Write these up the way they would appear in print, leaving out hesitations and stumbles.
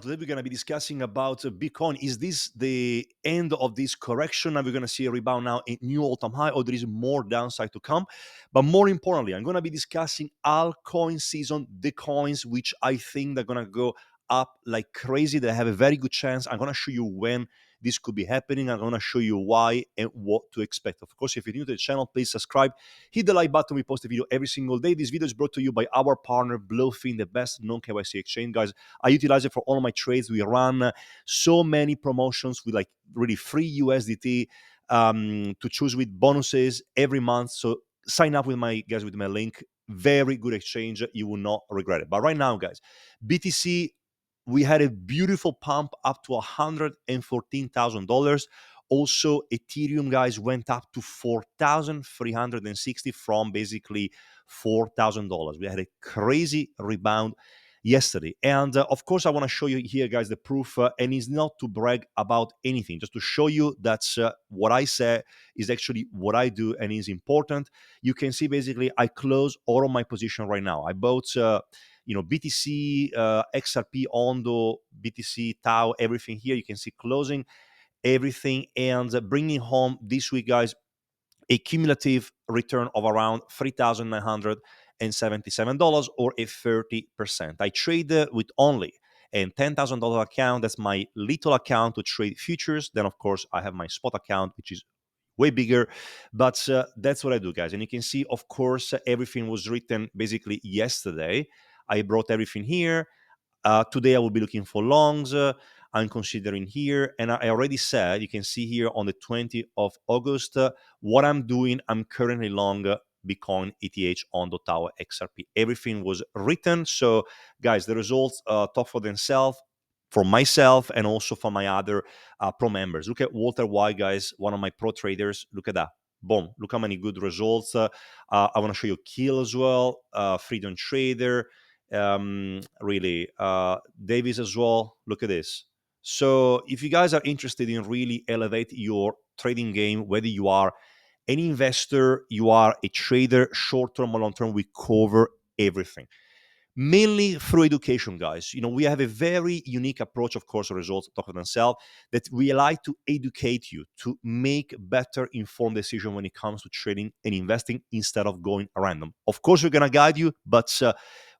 Today we're going to be discussing about Bitcoin. Is this the end of this correction? Are we going to see a rebound now, a new all-time high, or there is more downside to come? But more importantly, I'm going to be discussing altcoin season, the coins which I think they're going to go up like crazy. They have a very good chance. I'm going to show you when this could be happening. I'm going to show you why and what to expect. Of course, if you're new to the channel, please subscribe. Hit the like button. We post a video every single day. This video is brought to you by our partner, Bluefin, the best non-KYC exchange. Guys, I utilize it for all my trades. We run so many promotions with like really free USDT to choose with bonuses every month. So sign up with my guys with my link. Very good exchange. You will not regret it. But right now, guys, BTC, we had a beautiful pump up to $114,000. Also, Ethereum, guys, went up to $4,360 from basically $4,000. We had a crazy rebound yesterday. And of course, I want to show you here, guys, the proof. And it's not to brag about anything, just to show you that what I say is actually what I do and is important. You can see basically I close all of my position right now. I bought BTC, XRP, Ondo, BTC, Tau, everything here. You can see closing everything and bringing home this week, guys, a cumulative return of around $3,977 or a 30%. I trade with only a $10,000 account. That's my little account to trade futures. Then, of course, I have my spot account, which is way bigger, but that's what I do, guys. And you can see, of course, everything was written basically yesterday. I brought everything here. Today I will be looking for longs. I'm considering here, and I already said, you can see here on the 20th of August, what I'm doing. I'm currently long Bitcoin, ETH, Ondo, Tower, XRP. Everything was written. So, guys, the results talk for themselves, for myself and also for my other pro members. Look at Walter White, guys, one of my pro traders. Look at that. Boom. Look how many good results. I want to show you Kill as well, Freedom Trader, really. Davis as well. Look at this. So if you guys are interested in really elevate your trading game, whether you are an investor, you are a trader, short-term or long-term, we cover everything. Mainly through education, guys. We have a very unique approach, of course, results talk for themselves, that we like to educate you to make better informed decision when it comes to trading and investing instead of going random. Of course, we're going to guide you, but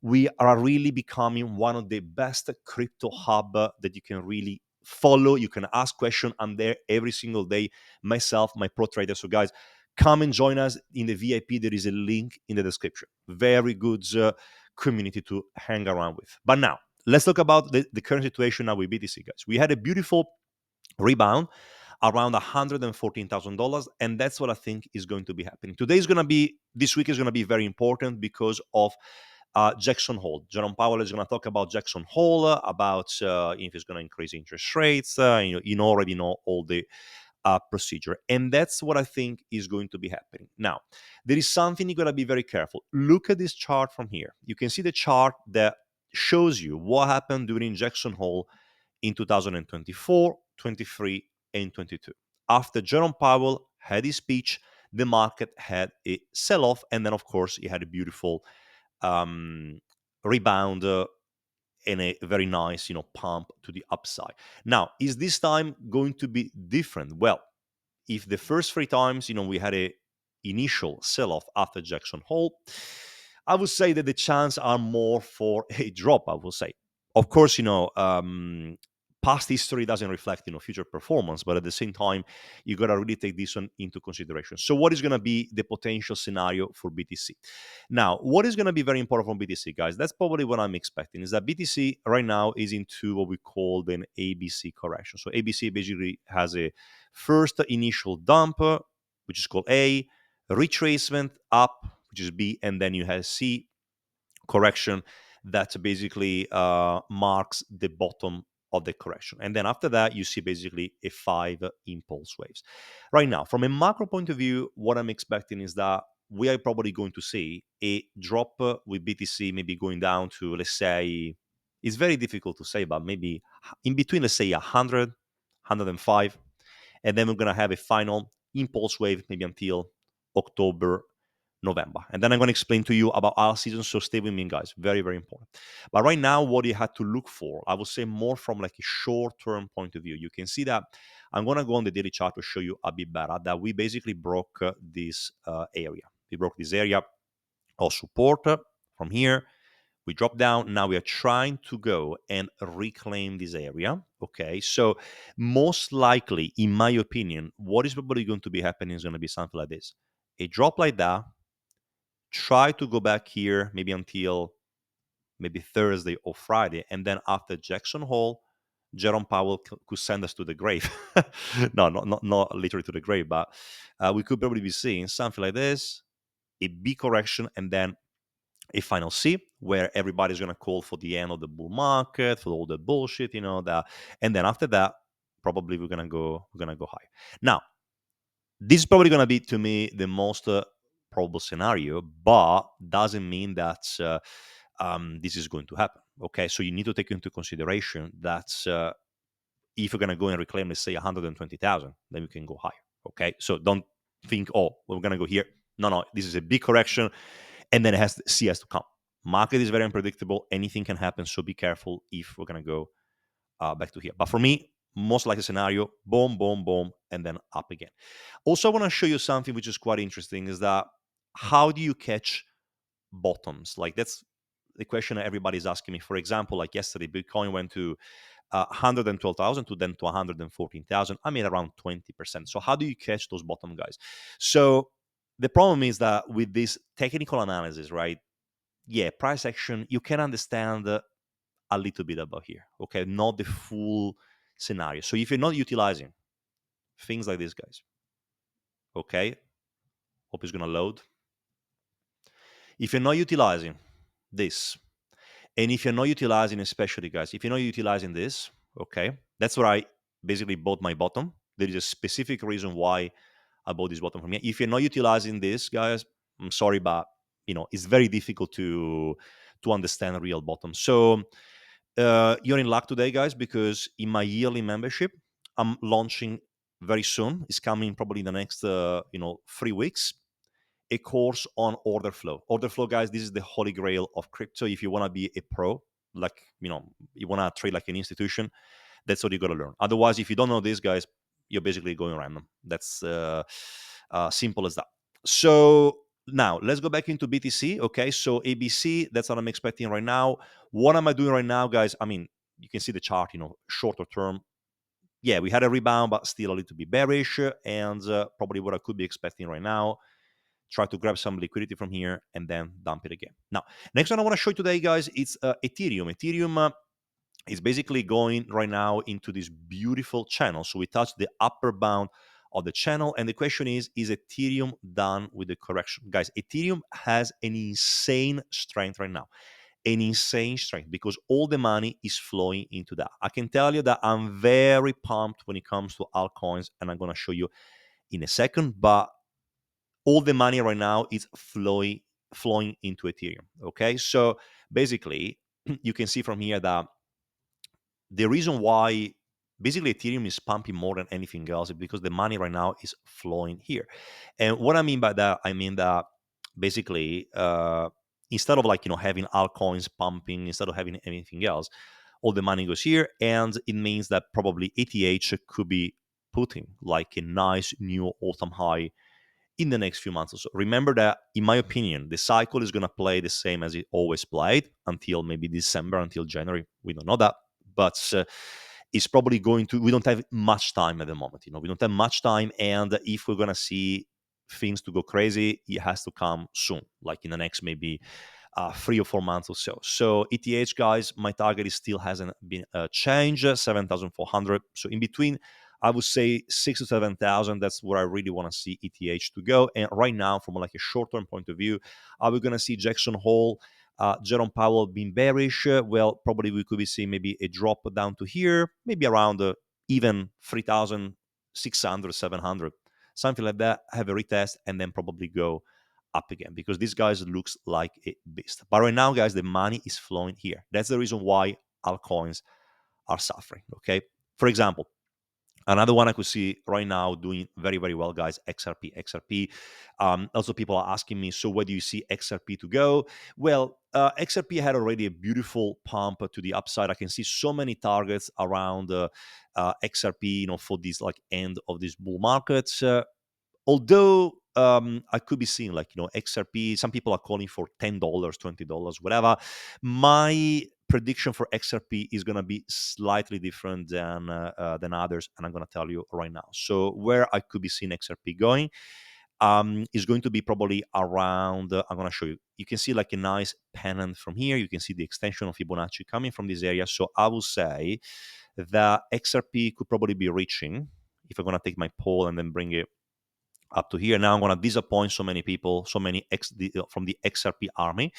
we are really becoming one of the best crypto hub that you can really follow. You can ask questions. I'm there every single day, myself, my pro trader. So, guys, come and join us in the VIP. There is a link in the description. Very good community to hang around with. But now, let's talk about the current situation now with BTC, guys. We had a beautiful rebound around $114,000, and that's what I think is going to be happening. This week is going to be very important because of Jackson Hole. Jerome Powell is going to talk about Jackson Hole, about if he's going to increase interest rates. You already know all the procedure. And that's what I think is going to be happening. Now, there is something you got to be very careful. Look at this chart from here. You can see the chart that shows you what happened during Jackson Hole in 2024, 23, and 22. After Jerome Powell had his speech, the market had a sell-off, and then, of course, he had a beautiful rebound and a very nice, pump to the upside. Now, is this time going to be different? Well, if the first three times, we had a initial sell-off after Jackson Hole, I would say that the chances are more for a drop, I will say. Of course, past history doesn't reflect, future performance, but at the same time, you got to really take this one into consideration. So what is going to be the potential scenario for BTC? Now, what is going to be very important for BTC, guys? That's probably what I'm expecting, is that BTC right now is into what we call an ABC correction. So ABC basically has a first initial dump, which is called A, retracement up, which is B, and then you have C, correction, that basically marks the bottom of the correction. And then after that, you see basically a 5 impulse waves. Right now, from a macro point of view, what I'm expecting is that we are probably going to see a drop with BTC maybe going down to, let's say, it's very difficult to say, but maybe in between, let's say 100, 105. And then we're going to have a final impulse wave maybe until October November. And then I'm going to explain to you about our season. So stay with me, guys. Very, very important. But right now, what you had to look for, I would say more from like a short-term point of view. You can see that I'm going to go on the daily chart to show you a bit better that we basically broke this area. We broke this area of support from here. We drop down. Now we are trying to go and reclaim this area. Okay. So most likely, in my opinion, what is probably going to be happening is going to be something like this. A drop like that, try to go back here maybe until maybe Thursday or Friday. And then after Jackson Hole, Jerome Powell could send us to the grave. No, not literally to the grave, but we could probably be seeing something like this, a B correction, and then a final C, where everybody's going to call for the end of the bull market, for all the bullshit, that. And then after that, probably we're going to go high. Now, this is probably going to be, to me, the most probable scenario, but doesn't mean that this is going to happen. Okay, so you need to take into consideration that if you're going to go and reclaim, let's say 120,000, then you can go higher. Okay, so don't think, oh, we're going to go here. No, this is a big correction, and then C has to come. Market is very unpredictable. Anything can happen, so be careful if we're going to go back to here. But for me, most likely scenario, boom, boom, boom, and then up again. Also, I want to show you something which is quite interesting, is that how do you catch bottoms? Like, that's the question that everybody's asking me. For example, like yesterday, Bitcoin went to 112,000 to then to 114,000. I mean, around 20%. So how do you catch those bottom, guys? So the problem is that with this technical analysis, right? Yeah, price action, you can understand a little bit about here, okay? Not the full scenario. So if you're not utilizing things like this, guys, okay? Hope it's gonna load. If you're not utilizing this, and if you're not utilizing, especially, guys, if you're not utilizing this, okay, that's where I basically bought my bottom. There is a specific reason why I bought this bottom from here. If you're not utilizing this, guys, I'm sorry, but it's very difficult to understand a real bottom. So you're in luck today, guys, because in my yearly membership, I'm launching very soon. It's coming probably in the next 3 weeks. A course on order flow. Order flow, guys, this is the holy grail of crypto. If you want to be a pro, like you want to trade like an institution, that's what you got to learn. Otherwise, if you don't know this, guys, you're basically going random. That's simple as that. So now let's go back into BTC. Okay, so ABC, that's what I'm expecting right now. What am I doing right now, guys? I mean, you can see the chart, shorter term. Yeah, we had a rebound, but still a little bit bearish. And probably what I could be expecting right now, try to grab some liquidity from here and then dump it again. Now, next one I want to show you today, guys, it's Ethereum. Ethereum is basically going right now into this beautiful channel. So we touched the upper bound of the channel. And the question is Ethereum done with the correction? Guys, Ethereum has an insane strength right now. An insane strength because all the money is flowing into that. I can tell you that I'm very pumped when it comes to altcoins, and I'm going to show you in a second. But all the money right now is flowing into Ethereum. Okay, so basically, you can see from here that the reason why basically Ethereum is pumping more than anything else is because the money right now is flowing here. And what I mean by that, I mean that basically instead of having altcoins pumping, instead of having anything else, all the money goes here, and it means that probably ETH could be putting like a nice new all-time high in the next few months or so. Remember that, in my opinion, the cycle is going to play the same as it always played until maybe December, until January. We don't know that, but it's probably going to. We don't have much time at the moment. We don't have much time, and if we're going to see things to go crazy, it has to come soon, like in the next maybe 3 or 4 months or so. So ETH, guys, my target is still hasn't been changed, 7,400. So in between, I would say 6 to 7,000. That's where I really want to see ETH to go. And right now, from like a short-term point of view, are we going to see Jackson Hole, Jerome Powell being bearish? Well, probably we could be seeing maybe a drop down to here, maybe around even 3,600, 700, something like that. Have a retest and then probably go up again because this guys looks like a beast. But right now, guys, the money is flowing here. That's the reason why altcoins are suffering. Okay, for example, Another one I could see right now doing very, very well, guys, XRP. XRP. Also, people are asking me, so where do you see XRP to go? Well, XRP had already a beautiful pump to the upside. I can see so many targets around XRP, for this like end of this bull market. Although I could be seeing like XRP, some people are calling for $10, $20, whatever. My prediction for XRP is going to be slightly different than others, and I'm going to tell you right now. So where I could be seeing XRP going is going to be probably around. I'm going to show you. You can see like a nice pennant from here. You can see the extension of Fibonacci coming from this area. So I will say that XRP could probably be reaching. If I'm going to take my poll and then bring it up to here. Now I'm going to disappoint so many people, so many from the XRP army.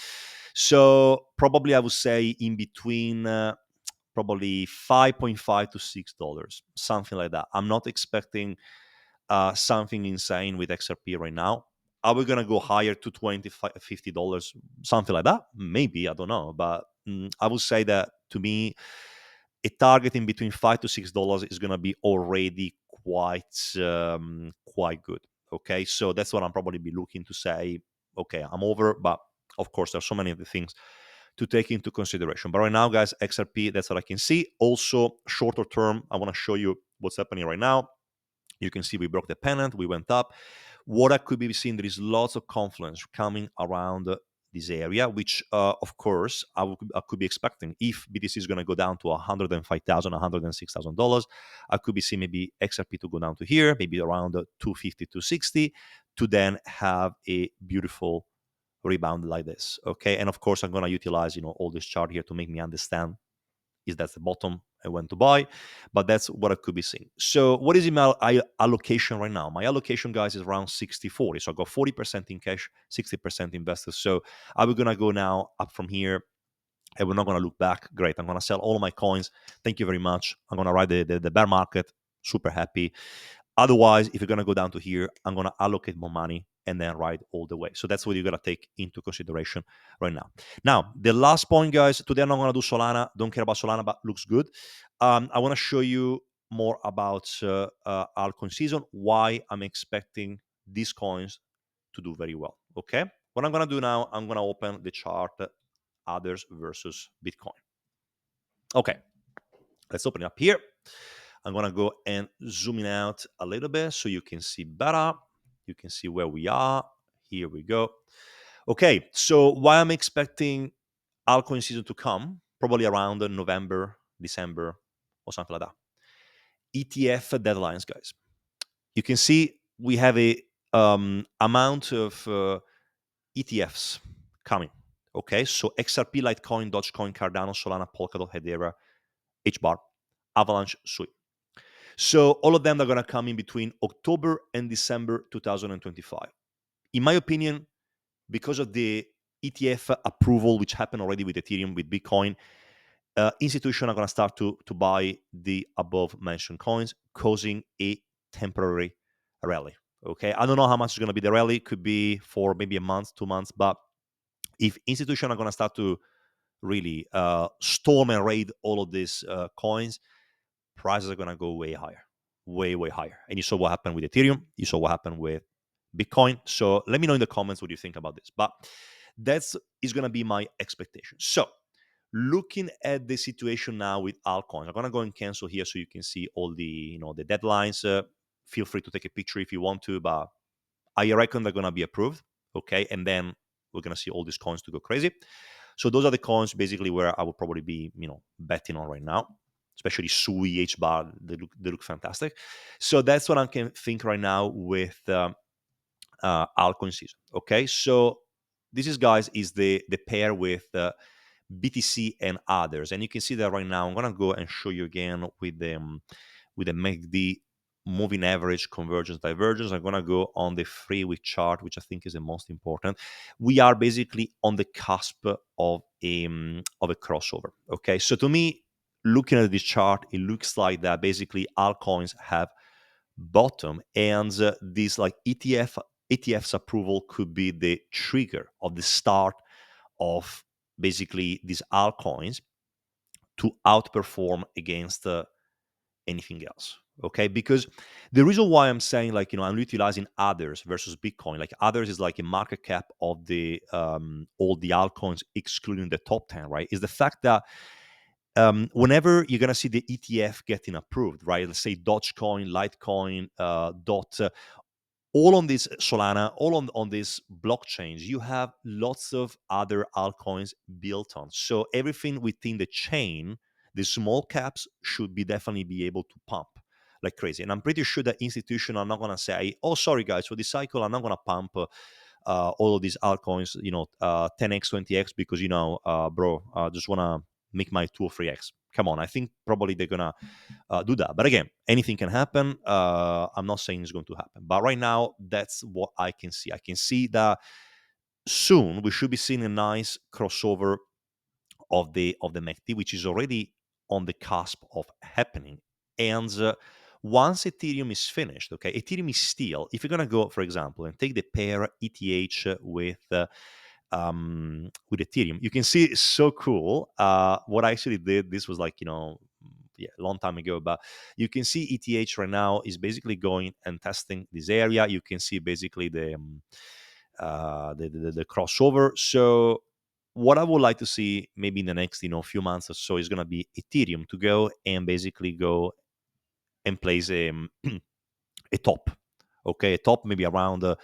So probably I would say in between probably 5.5 to $6, something like that. I'm not expecting something insane with XRP right now. Are we going to go higher to $20, $50, something like that? Maybe, I don't know. But I would say that to me, a target in between $5 to $6 is going to be already quite good. Okay, so that's what I'm probably be looking to say. Okay, I'm over, but of course there's so many other things to take into consideration. But right now, guys, XRP, that's what I can see. Also, shorter term, I want to show you what's happening right now. You can see we broke the pennant, we went up. What I could be seeing, there is lots of confluence coming around this area, which of course I could be expecting. If BTC is going to go down to $105,000, $106,000, I could be seeing maybe XRP to go down to here, maybe around 250, 260, to then have a beautiful rebound like this. Okay, and of course I'm going to utilize all this chart here to make me understand is that the bottom and when to buy, but that's what I could be seeing. So what is in my allocation right now? My allocation, guys, is around 60-40. So I got 40% in cash, 60% invested. So I'm going to go now up from here, and we're not going to look back. Great. I'm going to sell all of my coins. Thank you very much. I'm going to ride the bear market. Super happy. Otherwise, if you're going to go down to here, I'm going to allocate more money and then ride all the way. So that's what you're going to take into consideration right now. Now, the last point, guys, today I'm not going to do Solana. Don't care about Solana, but looks good. I want to show you more about altcoin season, why I'm expecting these coins to do very well. Okay. What I'm going to do now, I'm going to open the chart others versus Bitcoin. Okay. Let's open it up here. I'm going to go and zoom in out a little bit so you can see better. You can see where we are. Here we go. Okay, so why I'm expecting altcoin season to come, probably around November, December, or something like that. ETF deadlines, guys. You can see we have a amount of ETFs coming. Okay, so XRP, Litecoin, Dogecoin, Cardano, Solana, Polkadot, Hedera, HBAR, Avalanche, Sui. So all of them are going to come in between October and December 2025. In my opinion, because of the ETF approval, which happened already with Ethereum, with Bitcoin, institutions are going to start to buy the above mentioned coins, causing a temporary rally. Okay, I don't know how much is going to be the rally. It could be for maybe a month, 2 months. But if institutions are going to start to really storm and raid all of these coins, prices are going to go way higher, way higher. And you saw what happened with Ethereum. You saw what happened with Bitcoin. So let me know in the comments what you think about this. But that's is going to be my expectation. So looking at the situation now with altcoins, I'm going to go and cancel here so you can see all the the deadlines. Feel free to take a picture if you want to, but I reckon they're going to be approved. Okay, and then we're going to see all these coins to go crazy. So those are the coins basically where I would probably be betting on right now, especially Sui, HBAR. They look fantastic. So that's what I can think right now with altcoin season. Okay, so this is, guys, is the pair with BTC and others, and you can see that right now. I'm gonna go and show you again with the MACD moving average, convergence, divergence. I'm gonna go on the 3-week chart, which I think is the most important. We are basically on the cusp of a crossover. Okay, so to me, looking at this chart, it looks like that basically altcoins have bottom, and this like ETF's approval could be the trigger of the start of basically these altcoins to outperform against anything else. Okay, because the reason why I'm saying, like, I'm utilizing others versus Bitcoin, like others is like a market cap of the all the altcoins excluding the top 10, right, is the fact that whenever you're going to see the ETF getting approved, right, let's say Dogecoin, Litecoin, dot all on this Solana, all on these blockchains, you have lots of other altcoins built on. So everything within the chain, the small caps should be definitely be able to pump like crazy. And I'm pretty sure that institutions are not going to say, "Oh, sorry guys, for this cycle, I'm not going to pump all of these altcoins, 10x, 20x, because bro, just want to make my 2 or 3x." Come on, I think probably they're gonna do that. But again, anything can happen. I'm not saying it's going to happen, but right now, that's what I can see. I can see that soon we should be seeing a nice crossover of the MACD, which is already on the cusp of happening. And once Ethereum is finished, okay, Ethereum is still, if you're gonna go, for example, and take the pair ETH with Ethereum, you can see it's so cool. What I actually did, this was like, yeah, a long time ago, but you can see ETH right now is basically going and testing this area. You can see basically the crossover. So what I would like to see maybe in the next few months or so is going to be Ethereum to go and basically go and place a top, okay, a top maybe around 0.5,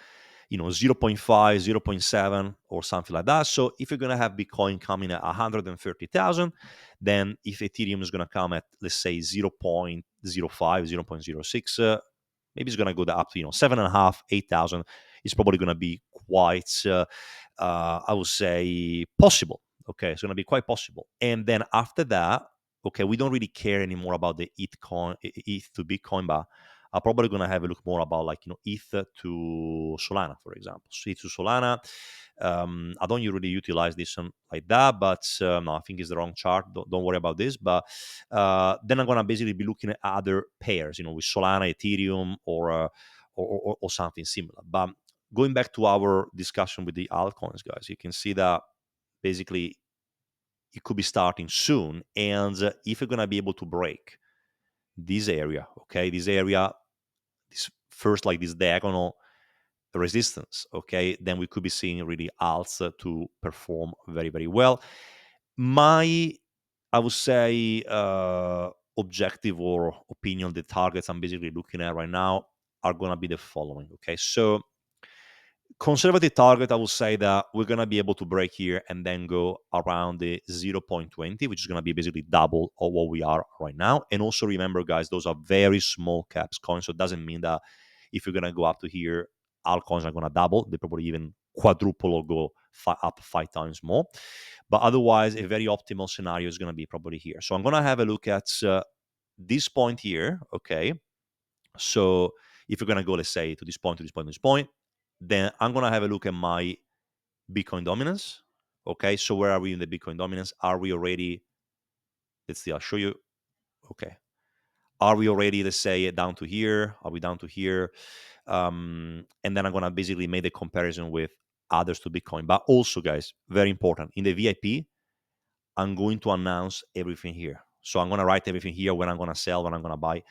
0.7 or something like that. So if you're going to have Bitcoin coming at 130,000, then if Ethereum is going to come at, let's say, 0.05, 0.06, maybe it's going to go up to 7.5, 8,000. It's probably going to be quite, I would say, possible. Okay, it's going to be quite possible. And then after that, okay, we don't really care anymore about the ETH to Bitcoin, but I'm probably going to have a look more about, like, ETH to Solana, for example. So ETH to Solana, I don't really utilize this one like that, but no, I think it's the wrong chart. Don't worry about this. But then I'm going to basically be looking at other pairs, with Solana, Ethereum, or something similar. But going back to our discussion with the altcoins, guys, you can see that basically it could be starting soon. And if you're going to be able to break this area, okay, this first, like, this diagonal resistance, okay, then we could be seeing really alts to perform very, very well. My, I would say, objective or opinion, the targets I'm basically looking at right now are going to be the following, okay. So conservative target, I will say that we're going to be able to break here and then go around the 0.20, which is going to be basically double of what we are right now. And also remember, guys, those are very small caps coins, so it doesn't mean that if you're going to go up to here, altcoins are going to double. They probably even quadruple or go up 5 times more. But otherwise, a very optimal scenario is going to be probably here. So I'm going to have a look at this point here, okay. So if you're going to go, let's say, to this point, to this point, to this point, then I'm going to have a look at my Bitcoin dominance. Okay, so where are we in the Bitcoin dominance? Are we already, let's see, I'll show you. Okay. Are we already, let's say, down to here? Are we down to here? And then I'm going to basically make the comparison with others to Bitcoin. But also, guys, very important, in the VIP, I'm going to announce everything here. So I'm going to write everything here, when I'm going to sell, when I'm going to buy.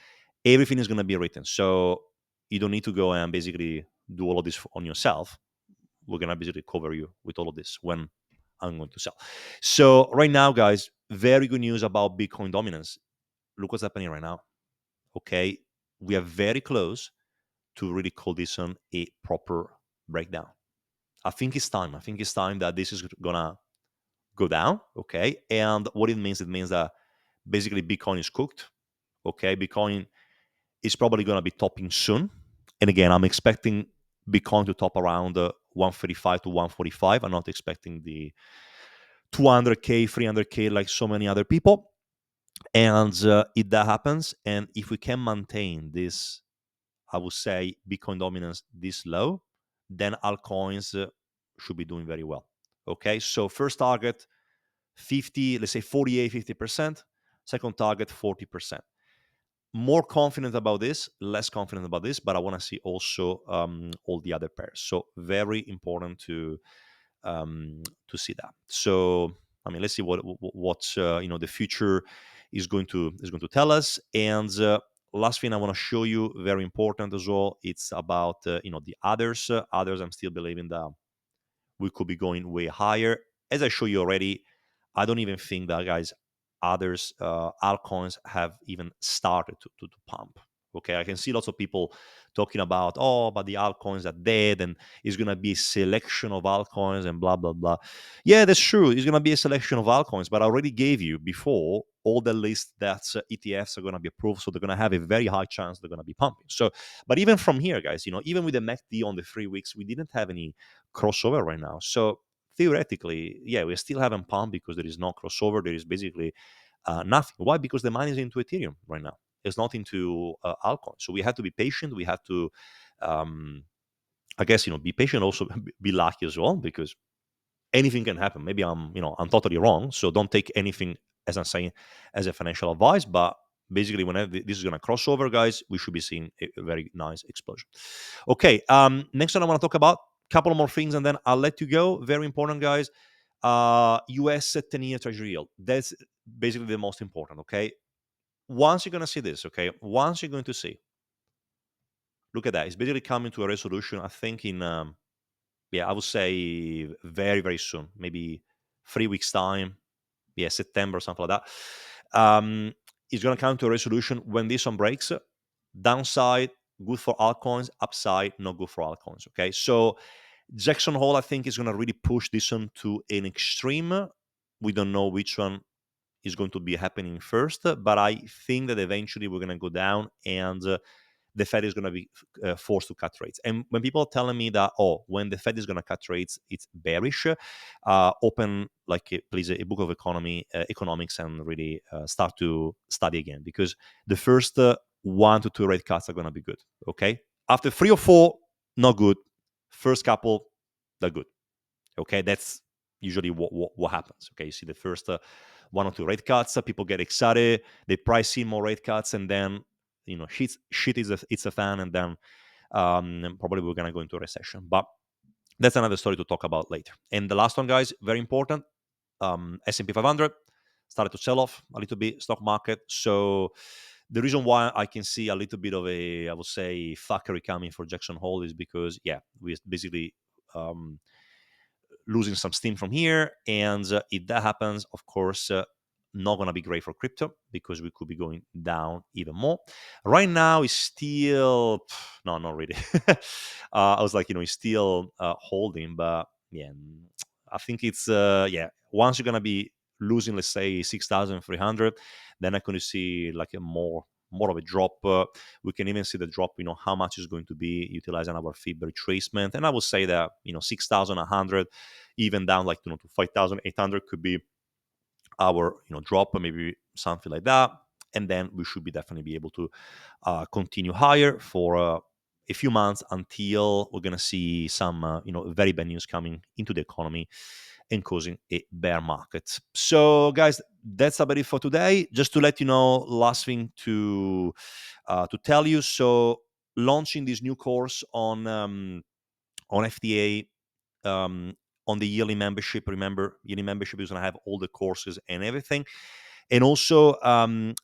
Everything is going to be written. So you don't need to go and basically do all of this on yourself. We're going to basically cover you with all of this when I'm going to sell. So right now, guys, very good news about Bitcoin dominance. Look what's happening right now. Okay. We are very close to really call this on a proper breakdown. I think it's time. I think it's time that this is going to go down. Okay. And what it means that basically Bitcoin is cooked. Okay. Bitcoin is probably going to be topping soon. And again, I'm expecting Bitcoin to top around 135 to 145. I'm not expecting the 200K, 300K like so many other people. And if that happens, and if we can maintain this, I would say, Bitcoin dominance this low, then altcoins should be doing very well. Okay, so first target 50, let's say 48, 50%. Second target 40%. More confident about this, less confident about this, but I want to see also all the other pairs. So very important to see that. So I mean, let's see what the future is going to tell us. And last thing I want to show you, very important as well, it's about the others. Others, I'm still believing that we could be going way higher. As I show you already, I don't even think that, guys, others altcoins have even started to pump. Okay, I can see lots of people talking about, oh, but the altcoins are dead and it's going to be a selection of altcoins and blah blah blah. Yeah, that's true, it's going to be a selection of altcoins, but I already gave you before all the list that ETFs are going to be approved, so they're going to have a very high chance they're going to be pumping. So, but even from here, guys, even with the MACD on the 3 weeks, we didn't have any crossover right now. So theoretically, yeah, we still haven't pumped because there is no crossover. There is basically nothing. Why? Because the money is into Ethereum right now. It's not into altcoin. So we have to be patient. We have to, I guess, be patient. Also, be lucky as well, because anything can happen. Maybe I'm totally wrong. So don't take anything as I'm saying as a financial advice. But basically, whenever this is going to cross over, guys, we should be seeing a very nice explosion. Okay. Next one I want to talk about couple more things, and then I'll let you go. Very important, guys. US 10-year Treasury yield. That's basically the most important. Okay. Once you're going to see this, okay. Once you're going to see, look at that. It's basically coming to a resolution. I think in I would say very, very soon, maybe 3 weeks time. Yeah, September, something like that. It's going to come to a resolution when this one breaks. Downside, good for altcoins. Upside, not good for altcoins. Okay, so Jackson Hole, I think, is going to really push this one to an extreme. We don't know which one is going to be happening first, but I think that eventually we're going to go down, and the Fed is going to be forced to cut rates. And when people are telling me that, oh, when the Fed is going to cut rates, it's bearish, open please a book of economics and really start to study again, because the first 1 to 2 rate cuts are going to be good. Okay, after 3 or 4, not good. First couple, they're good. Okay, that's usually what happens. Okay, you see the first 1 or 2 rate cuts, people get excited, they price in more rate cuts, and then shit is it's a fan, and then probably we're gonna go into a recession. But that's another story to talk about later. And the last one, guys, very important. S&P 500 started to sell off a little bit, stock market. So the reason why I can see a little bit of I would say, fuckery coming for Jackson Hole is because, we basically losing some steam from here. And if that happens, of course, not going to be great for crypto, because we could be going down even more. Right now, it's still, no, not really. I was like, it's still holding, but yeah, I think it's, once you're going to be losing, let's say, 6,300, then I'm going to see like a more of a drop. We can even see the drop, how much is going to be utilizing our fib retracement. And I would say that, 6,100, even down like, to 5,800 could be our, drop, maybe something like that. And then we should be definitely be able to continue higher for a few months, until we're going to see some, very bad news coming into the economy and causing a bear market. So, guys, that's about it for today. Just to let you know, last thing to tell you. So, launching this new course on FTA, on the yearly membership. Remember, yearly membership is going to have all the courses and everything. And also,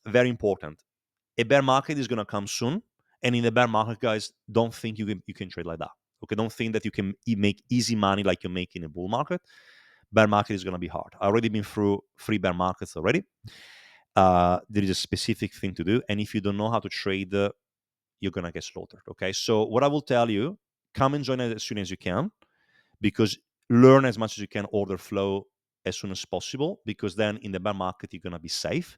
very important, a bear market is going to come soon. And in the bear market, guys, don't think you can trade like that. Okay, don't think that you can make easy money like you make in a bull market. Bear market is going to be hard. I've already been through 3 bear markets already. There is a specific thing to do, and if you don't know how to trade, you're going to get slaughtered. Okay, so what I will tell you, come and join us as soon as you can, because learn as much as you can order flow as soon as possible, because then in the bear market you're going to be safe.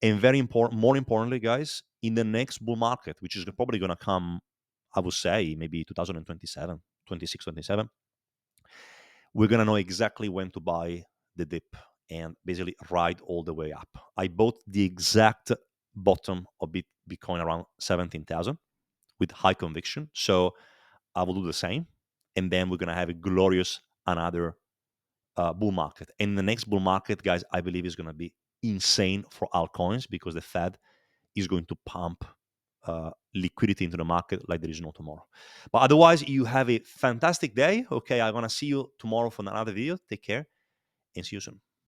And very important, more importantly, guys, in the next bull market, which is probably going to come, I would say maybe 2027, 26, 27, we're going to know exactly when to buy the dip and basically ride all the way up. I bought the exact bottom of Bitcoin around 17,000 with high conviction. So I will do the same. And then we're going to have a glorious another bull market. And the next bull market, guys, I believe is going to be insane for altcoins, because the Fed is going to pump liquidity into the market like there is no tomorrow. But otherwise, you have a fantastic day. Okay, I'm going to see you tomorrow for another video. Take care and see you soon.